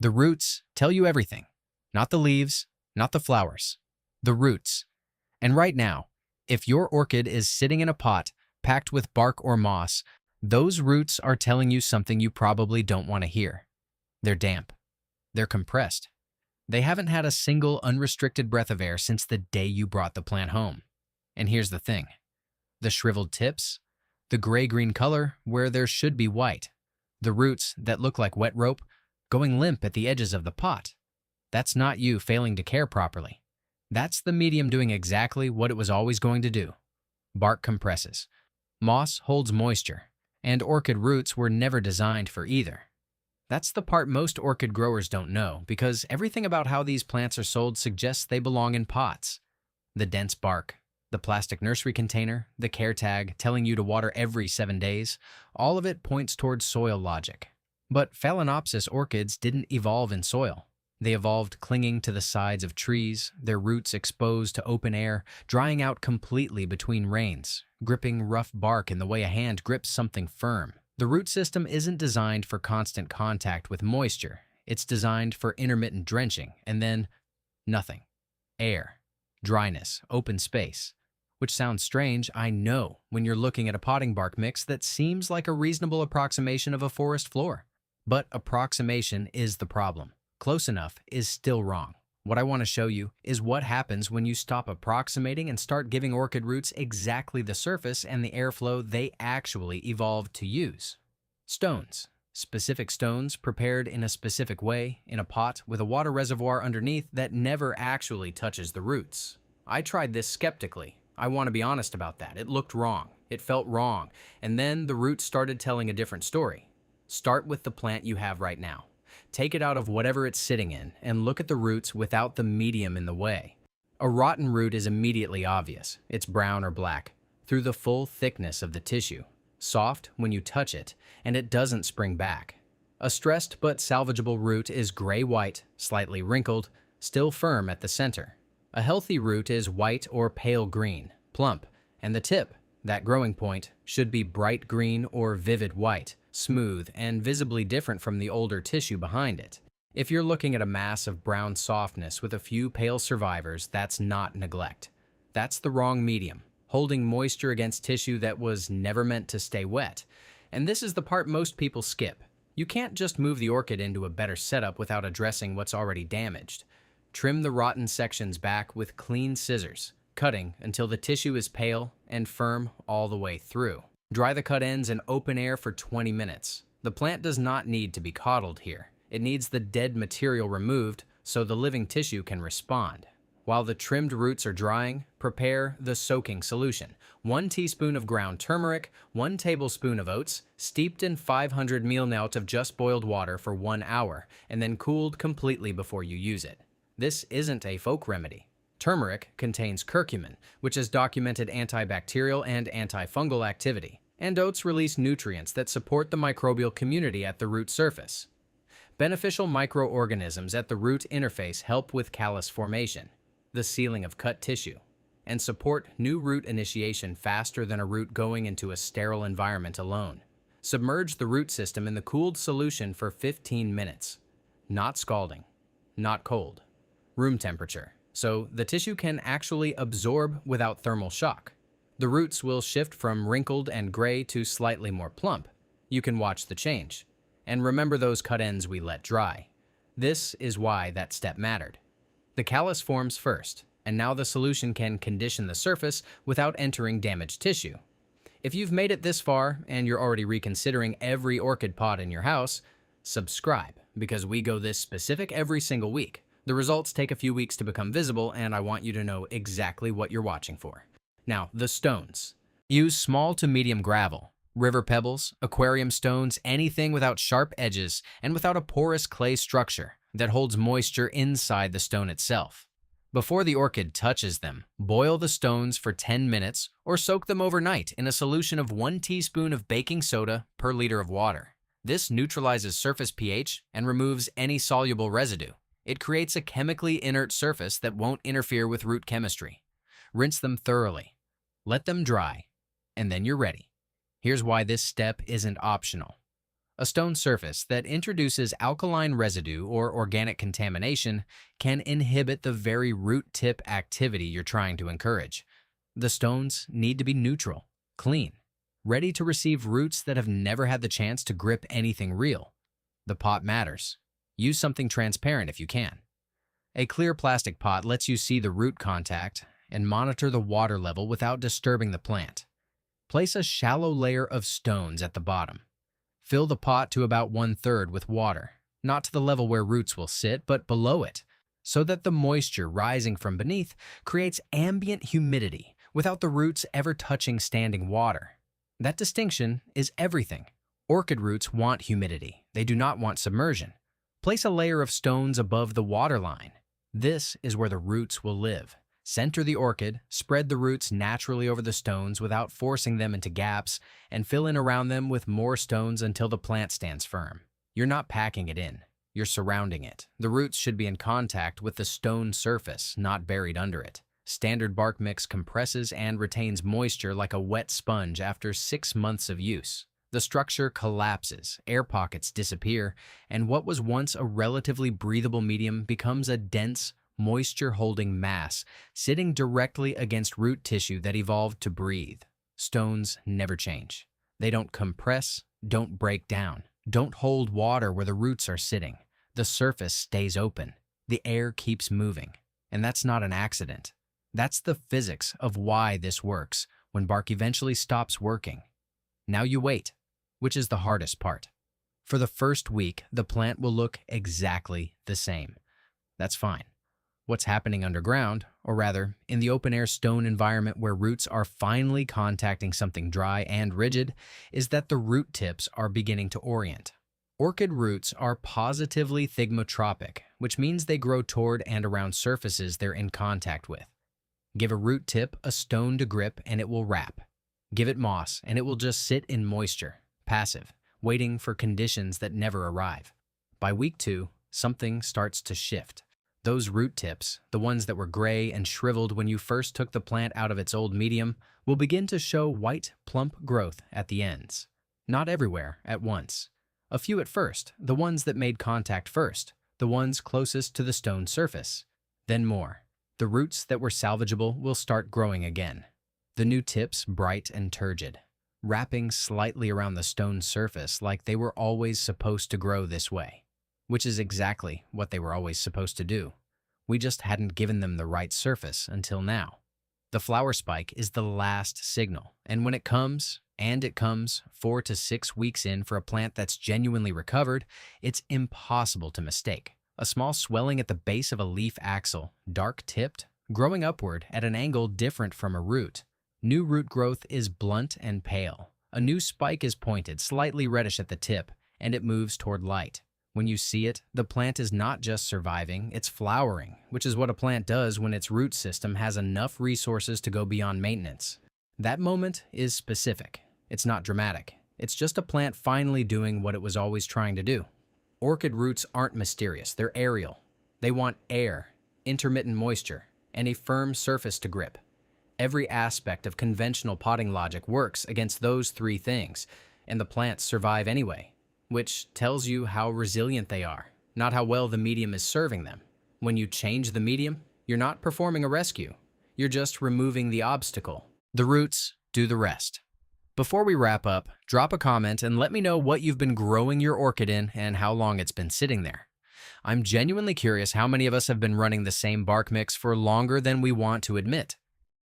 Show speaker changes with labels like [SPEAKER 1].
[SPEAKER 1] The roots tell you everything. Not the leaves, not the flowers. The roots. And right now, if your orchid is sitting in a pot packed with bark or moss, those roots are telling you something you probably don't want to hear. They're damp. They're compressed. They haven't had a single unrestricted breath of air since the day you brought the plant home. And here's the thing. The shriveled tips, the gray-green color where there should be white, the roots that look like wet rope going limp at the edges of the pot. That's not you failing to care properly. That's the medium doing exactly what it was always going to do. Bark compresses. Moss holds moisture, and orchid roots were never designed for either. That's the part most orchid growers don't know, because everything about how these plants are sold suggests they belong in pots. The dense bark, the plastic nursery container, the care tag telling you to water every 7 days, all of it points towards soil logic. But phalaenopsis orchids didn't evolve in soil. They evolved clinging to the sides of trees, their roots exposed to open air, drying out completely between rains, gripping rough bark in the way a hand grips something firm. The root system isn't designed for constant contact with moisture. It's designed for intermittent drenching, and then nothing. Air, dryness, open space. Which sounds strange, I know, when you're looking at a potting bark mix that seems like a reasonable approximation of a forest floor. But approximation is the problem. Close enough is still wrong. What I want to show you is what happens when you stop approximating and start giving orchid roots exactly the surface and the airflow they actually evolved to use. Stones. Specific stones prepared in a specific way in a pot with a water reservoir underneath that never actually touches the roots. I tried this skeptically. I want to be honest about that. It looked wrong. It felt wrong. And then the roots started telling a different story. Start with the plant you have right now. Take it out of whatever it's sitting in and look at the roots without the medium in the way. A rotten root is immediately obvious. It's brown or black, through the full thickness of the tissue. Soft when you touch it, and it doesn't spring back. A stressed but salvageable root is gray-white, slightly wrinkled, still firm at the center. A healthy root is white or pale green, plump, and the tip, that growing point, should be bright green or vivid white, smooth, and visibly different from the older tissue behind it. If you're looking at a mass of brown softness with a few pale survivors, that's not neglect. That's the wrong medium, holding moisture against tissue that was never meant to stay wet. And this is the part most people skip. You can't just move the orchid into a better setup without addressing what's already damaged. Trim the rotten sections back with clean scissors, cutting until the tissue is pale and firm all the way through. Dry the cut ends in open air for 20 minutes. The plant does not need to be coddled here. It needs the dead material removed so the living tissue can respond. While the trimmed roots are drying, prepare the soaking solution. 1 teaspoon of ground turmeric, 1 tablespoon of oats, steeped in 500 ml of just boiled water for 1 hour, and then cooled completely before you use it. This isn't a folk remedy. Turmeric contains curcumin, which has documented antibacterial and antifungal activity, and oats release nutrients that support the microbial community at the root surface. Beneficial microorganisms at the root interface help with callus formation, the sealing of cut tissue, and support new root initiation faster than a root going into a sterile environment alone. Submerge the root system in the cooled solution for 15 minutes. Not scalding, not cold. Room temperature, so the tissue can actually absorb without thermal shock. The roots will shift from wrinkled and gray to slightly more plump. You can watch the change. And remember those cut ends we let dry. This is why that step mattered. The callus forms first, and now the solution can condition the surface without entering damaged tissue. If you've made it this far and you're already reconsidering every orchid pot in your house, subscribe, because we go this specific every single week. The results take a few weeks to become visible, and I want you to know exactly what you're watching for. Now, the stones. Use small to medium gravel, river pebbles, aquarium stones, anything without sharp edges and without a porous clay structure that holds moisture inside the stone itself. Before the orchid touches them, boil the stones for 10 minutes or soak them overnight in a solution of 1 teaspoon of baking soda per liter of water. This neutralizes surface pH and removes any soluble residue. It creates a chemically inert surface that won't interfere with root chemistry. Rinse them thoroughly. Let them dry, and then you're ready. Here's why this step isn't optional. A stone surface that introduces alkaline residue or organic contamination can inhibit the very root tip activity you're trying to encourage. The stones need to be neutral, clean, ready to receive roots that have never had the chance to grip anything real. The pot matters. Use something transparent if you can. A clear plastic pot lets you see the root contact and monitor the water level without disturbing the plant. Place a shallow layer of stones at the bottom. Fill the pot to about 1/3 with water, not to the level where roots will sit, but below it, so that the moisture rising from beneath creates ambient humidity without the roots ever touching standing water. That distinction is everything. Orchid roots want humidity. They do not want submersion. Place a layer of stones above the water line. This is where the roots will live. Center the orchid, spread the roots naturally over the stones without forcing them into gaps, and fill in around them with more stones until the plant stands firm. You're not packing it in. You're surrounding it. The roots should be in contact with the stone surface, not buried under it. Standard bark mix compresses and retains moisture like a wet sponge after 6 months of use. The structure collapses, air pockets disappear, and what was once a relatively breathable medium becomes a dense, moisture-holding mass sitting directly against root tissue that evolved to breathe. Stones never change. They don't compress, don't break down, don't hold water where the roots are sitting. The surface stays open. The air keeps moving. And that's not an accident. That's the physics of why this works when bark eventually stops working. Now you wait, which is the hardest part. For the first week, the plant will look exactly the same. That's fine. What's happening underground, or rather, in the open-air stone environment where roots are finally contacting something dry and rigid, is that the root tips are beginning to orient. Orchid roots are positively thigmotropic, which means they grow toward and around surfaces they're in contact with. Give a root tip a stone to grip and it will wrap. Give it moss and it will just sit in moisture, passive, waiting for conditions that never arrive. By week 2, something starts to shift. Those root tips, the ones that were gray and shriveled when you first took the plant out of its old medium, will begin to show white, plump growth at the ends. Not everywhere at once. A few at first, the ones that made contact first, the ones closest to the stone surface. Then more. The roots that were salvageable will start growing again. The new tips bright and turgid, wrapping slightly around the stone surface like they were always supposed to grow this way. Which is exactly what they were always supposed to do. We just hadn't given them the right surface until now. The flower spike is the last signal, and when it comes, and it comes 4 to 6 weeks in for a plant that's genuinely recovered, it's impossible to mistake. A small swelling at the base of a leaf axil, dark-tipped, growing upward at an angle different from a root. New root growth is blunt and pale. A new spike is pointed, slightly reddish at the tip, and it moves toward light. When you see it, the plant is not just surviving, it's flowering, which is what a plant does when its root system has enough resources to go beyond maintenance. That moment is specific. It's not dramatic. It's just a plant finally doing what it was always trying to do. Orchid roots aren't mysterious, they're aerial. They want air, intermittent moisture, and a firm surface to grip. Every aspect of conventional potting logic works against those 3 things, and the plants survive anyway. Which tells you how resilient they are, not how well the medium is serving them. When you change the medium, you're not performing a rescue. You're just removing the obstacle. The roots do the rest. Before we wrap up, drop a comment and let me know what you've been growing your orchid in and how long it's been sitting there. I'm genuinely curious how many of us have been running the same bark mix for longer than we want to admit.